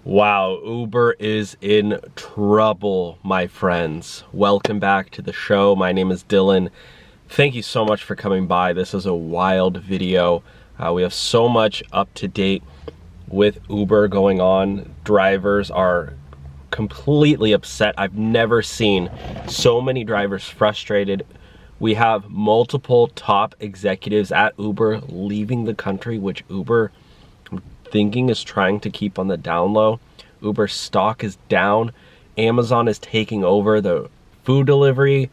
Wow, Uber is in trouble, my friends. Welcome back to the show. My name is Dylan. Thank you so much for coming by. This is a wild video. We have so much up to date with Uber going on. Drivers are completely upset. I've never seen so many drivers frustrated. We have multiple top executives at Uber leaving the country, which Uber thinking is trying to keep on the down low. Uber stock is down. Amazon is taking over the food delivery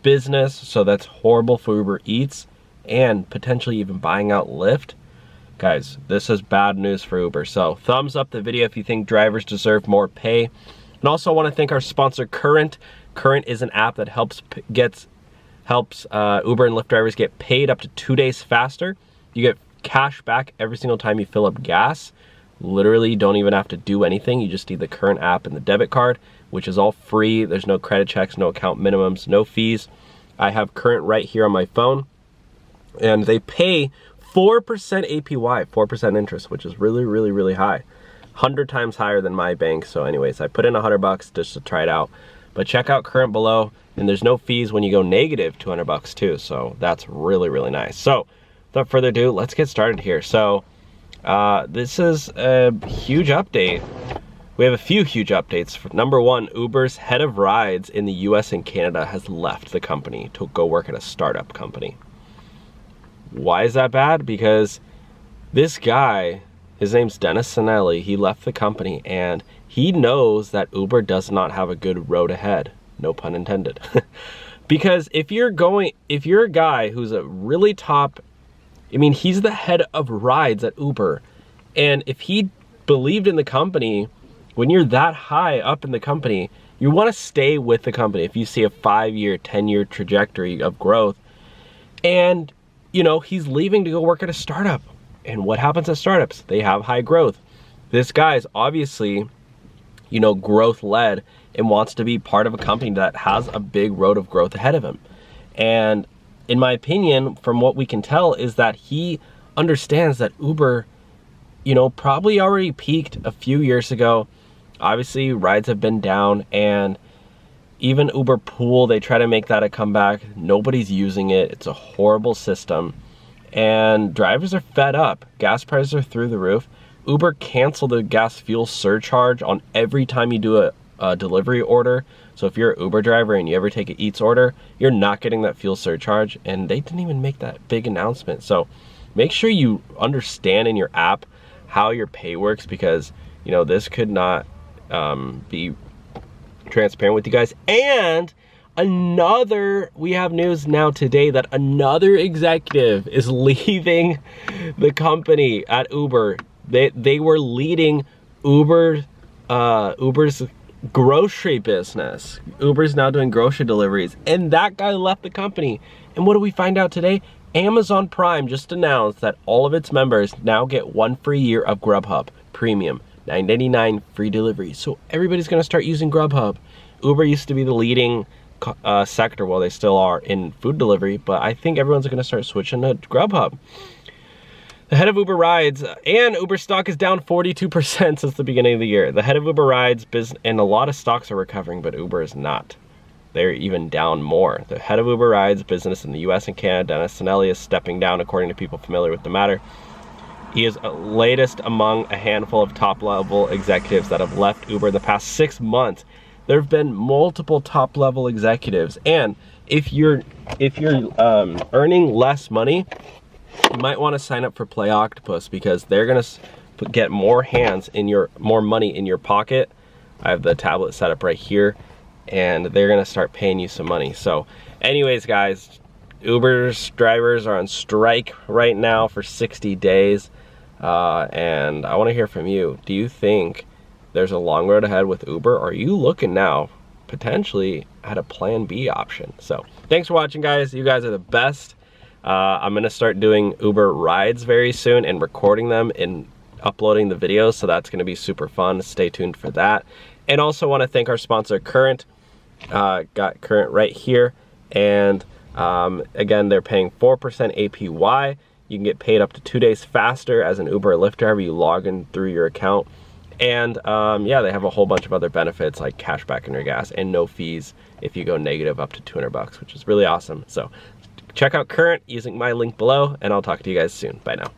business, so that's horrible for Uber Eats, and potentially even buying out Lyft. Guys, this is bad news for Uber. So thumbs up the video if you think drivers deserve more pay. And also I want to thank our sponsor Current. Current is an app that helps Uber and Lyft drivers get paid up to 2 days faster. You get cash back every single time you fill up gas. Literally, you don't even have to do anything. You just need the Current app and the debit card, which is all free. There's no credit checks, no account minimums, no fees. I have Current right here on my phone, and they pay 4% APY, 4% interest, which is really, really, really high. 100 times higher than my bank. So anyways, I put in $100 just to try it out. But check out Current below, and there's no fees when you go negative $200 too. So that's really, really nice. So without further ado, let's get started here. So this is a huge update. We have a few huge updates. Number one, Uber's head of rides in the US and Canada has left the company to go work at a startup company. Why is that bad? Because this guy, his name's Dennis Sinelli, he left the company and he knows that Uber does not have a good road ahead. No pun intended. Because if you're a guy who's a really top, he's the head of rides at Uber. And if he believed in the company, when you're that high up in the company, you want to stay with the company. If you see a 5-year, 10-year trajectory of growth, and he's leaving to go work at a startup. And what happens at startups? They have high growth. This guy's obviously, growth led and wants to be part of a company that has a big road of growth ahead of him. And in my opinion, from what we can tell, is that he understands that Uber, probably already peaked a few years ago. Obviously, rides have been down, and even Uber Pool, they try to make that a comeback. Nobody's using it. It's a horrible system, and drivers are fed up. Gas prices are through the roof. Uber canceled the gas fuel surcharge on every time you do a delivery order. So if you're an Uber driver and you ever take an Eats order, you're not getting that fuel surcharge, and they didn't even make that big announcement. So make sure you understand in your app how your pay works, because this could not be transparent with you guys. And we have news now today that another executive is leaving the company at Uber. They were leading Uber's grocery business. Uber's now doing grocery deliveries, and that guy left the company. And what do we find out today? Amazon Prime just announced that all of its members now get 1 free year of Grubhub Premium, $9.99 free delivery. So everybody's gonna start using Grubhub. Uber used to be the leading sector, well, they still are, in food delivery, but I think everyone's gonna start switching to Grubhub. The head of Uber Rides, and Uber stock is down 42% since the beginning of the year. The head of Uber Rides business, and a lot of stocks are recovering, but Uber is not. They're even down more. The head of Uber Rides business in the US and Canada, Dennis Sinelli, is stepping down, according to people familiar with the matter. He is latest among a handful of top-level executives that have left Uber in the past 6 months. There have been multiple top-level executives, and if you're earning less money, you might want to sign up for Play Octopus, because they're gonna get more money in your pocket. I have the tablet set up right here, and they're gonna start paying you some money. So anyways, guys, Uber's drivers are on strike right now for 60 days. And I want to hear from you. Do you think there's a long road ahead with Uber, or are you looking now potentially at a plan B option? So thanks for watching, guys. You guys are the best. I'm gonna start doing Uber rides very soon and recording them and uploading the videos, so that's gonna be super fun. Stay tuned for that. And also want to thank our sponsor Current. Got Current right here, and again, they're paying 4% APY. You can get paid up to 2 days faster as an Uber or Lyft driver. You log in through your account, And yeah, they have a whole bunch of other benefits like cash back in your gas and no fees if you go negative up to 200 bucks, which is really awesome. So check out Current using my link below, and I'll talk to you guys soon. Bye now.